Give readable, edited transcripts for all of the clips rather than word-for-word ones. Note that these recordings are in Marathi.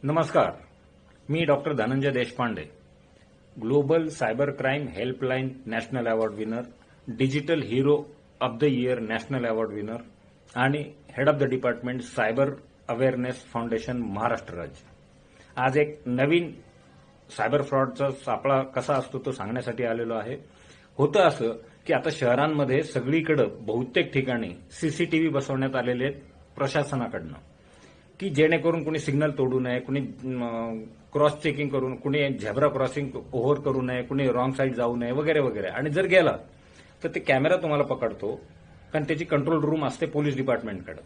नमस्कार, मी doctor Dhananjay Deshpande, global cyber crime helpline national award winner, digital hero of the year national award winner आणि head of the department cyber awareness foundation Maharashtra राज्य. आज एक नवीन सायबर फ्रॉडचा सापळा कसा असतो तो सांगण्यासाठी आलेलो आहे. होतं असं की आता शहरांमध्ये सगळीकडे बहुतेक ठिकाणी सीसीटीव्ही बसवण्यात आलेले आहेत प्रशासनाकडनं, की जेणेकरून कुणी सिग्नल तोडू नये, कुणी क्रॉस चेकिंग करून, कुणी झेब्रा क्रॉसिंग ओव्हर करू नये, कुणी रॉंग साईड जाऊ नये वगैरे वगैरे. आणि जर गेला तर ते कॅमेरा तुम्हाला पकडतो, कारण त्याची कंट्रोल रूम असते पोलीस डिपार्टमेंटकडे,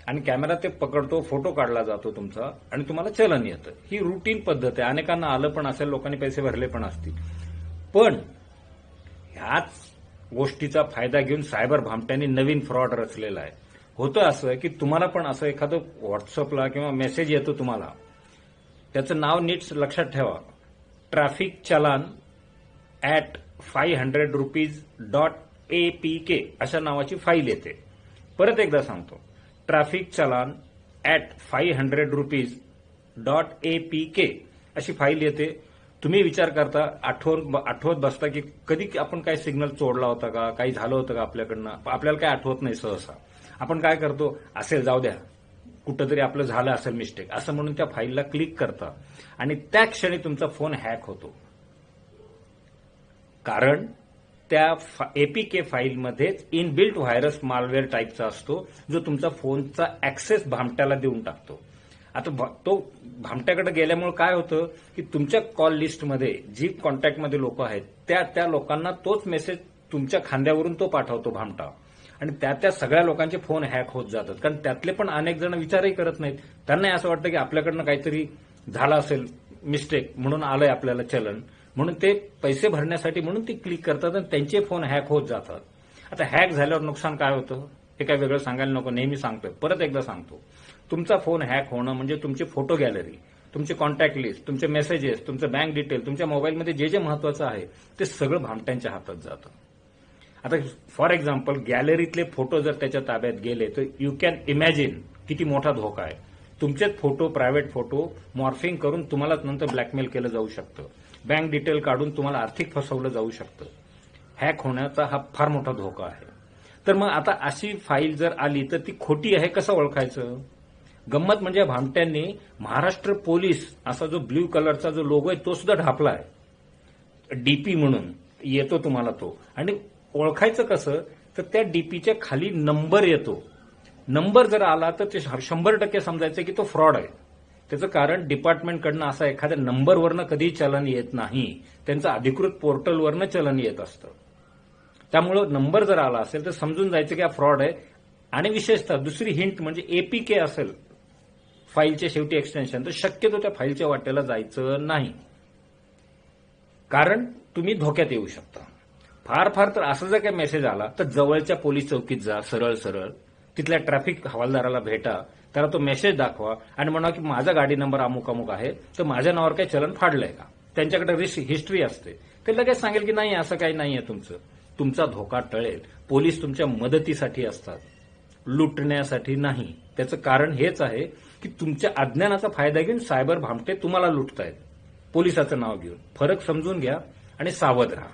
आणि कॅमेरा ते पकडतो, फोटो काढला जातो तुमचा आणि तुम्हाला चलन येतं. ही रुटीन पद्धत आहे. अनेकांना आलं पण असेल, लोकांनी पैसे भरले पण असतील. पण ह्याच गोष्टीचा फायदा घेऊन सायबर भामट्यांनी नवीन फ्रॉड रचलेला आहे. होतं असं की तुम्हाला पण असं एखादं व्हॉट्सअपला किंवा मेसेज येतो तुम्हाला, त्याचं नाव नीट लक्षात ठेवा, ट्रॅफिक चलान @500 rupees.apk अशा नावाची फाईल येते. परत एकदा सांगतो, ट्रॅफिक चलान @500 rupees.apk अशी फाईल येते. तुम्ही विचार करता, आठवत बसता की कधी आपण काय सिग्नल चोडला होता का, काही झालं होतं का आपल्याकडनं. आपल्याला काय आठवत नाही सहसा. आपण काय करतो, असेल जाऊ द्या, कुठंतरी आपलं झालं असेल मिस्टेक असं म्हणून त्या फाईलला क्लिक करता आणि त्या क्षणी तुमचा फोन हॅक होतो. कारण त्या एपीके फाईलमध्येच इनबिल्ट व्हायरस मालवेअर टाईपचा असतो, जो तुमचा फोनचा ऍक्सेस भामट्याला देऊन टाकतो. आता तो भामट्याकडे गेल्यामुळे काय होतं की तुमच्या कॉल लिस्टमध्ये जी कॉन्टॅक्टमध्ये लोक आहेत त्या लोकांना तोच मेसेज तुमच्या खांद्यावरून तो पाठवतो भामटा, आणि त्या सगळ्या लोकांचे फोन हॅक होत जातात. कारण त्यातले पण अनेक जण विचारही करत नाहीत. त्यांना असं वाटतं की आपल्याकडनं काहीतरी झालं असेल मिस्टेक म्हणून आलंय आपल्याला चलन, म्हणून ते पैसे भरण्यासाठी म्हणून ते क्लिक करतात आणि त्यांचे फोन हॅक होत जातात. आता हॅक झाल्यावर नुकसान काय होतं हे काय वेगळं सांगायला नको, नेहमी सांगतोय, परत एकदा सांगतो. तुमचा फोन हॅक होणं म्हणजे तुमची फोटो गॅलरी, तुमची कॉन्टॅक्ट लिस्ट, तुमचे मेसेजेस, तुमचं बँक डिटेल, तुमच्या मोबाईलमध्ये जे महत्वाचं आहे ते सगळं भामट्यांच्या हातात जातं. आता फॉर एक्झाम्पल गॅलरीतले फोटो जर त्याच्या ताब्यात गेले तर यू कॅन इमॅजिन किती मोठा धोका आहे. तुमचेच फोटो, प्रायव्हेट फोटो मॉर्फिंग करून तुम्हाला नंतर ब्लॅकमेल केलं जाऊ शकतं. बँक डिटेल काढून तुम्हाला आर्थिक फसवलं जाऊ शकतं. हॅक होण्याचा हा फार मोठा धोका आहे. तर मग आता अशी फाईल जर आली तर ती खोटी आहे कसं ओळखायचं? गंमत म्हणजे भामट्यांनी महाराष्ट्र पोलीस असा जो ब्ल्यू कलरचा जो लोगो आहे तो सुद्धा ढापलाय, डीपी म्हणून येतो तुम्हाला तो. आणि ओळखायचं कसं, तर त्या डीपीच्या खाली नंबर येतो. नंबर जर आला तर ते 100% समजायचं की तो फ्रॉड आहे. त्याचं कारण डिपार्टमेंटकडनं असं एखाद्या नंबरवरनं कधीही चलन येत नाही, त्यांचं अधिकृत पोर्टलवरनं चलन येत असतं. त्यामुळं नंबर जर आला असेल तर समजून जायचं की हा फ्रॉड आहे. आणि विशेषतः दुसरी हिंट म्हणजे एपीके असेल फाईलच्या शेवटी एक्सटेन्शन, तर शक्यतो त्या फाईलच्या वाटेला जायचं नाही, कारण तुम्ही धोक्यात येऊ शकता. फार तर असं जर काही मेसेज आला तर जवळच्या पोलीस चौकीत जा, सरळ तिथल्या ट्रॅफिक हवालदाराला भेटा, त्याला तो मेसेज दाखवा आणि म्हणा की माझा गाडी नंबर अमुक अमुक आहे, तर माझ्या नावावर काही चलन फाडलंय का. त्यांच्याकडे हिस्ट्री असते, ते लगेच सांगेल की नाही असं काही नाहीये तुमचं. तुमचा धोका टळेल. पोलीस तुमच्या मदतीसाठी असतात, लुटण्यासाठी नाही. त्याचं कारण हेच आहे की तुमच्या अज्ञानाचा फायदा घेऊन सायबर भामटे तुम्हाला लुटतायत पोलिसाचं नाव घेऊन. फरक समजून घ्या आणि सावध राहा.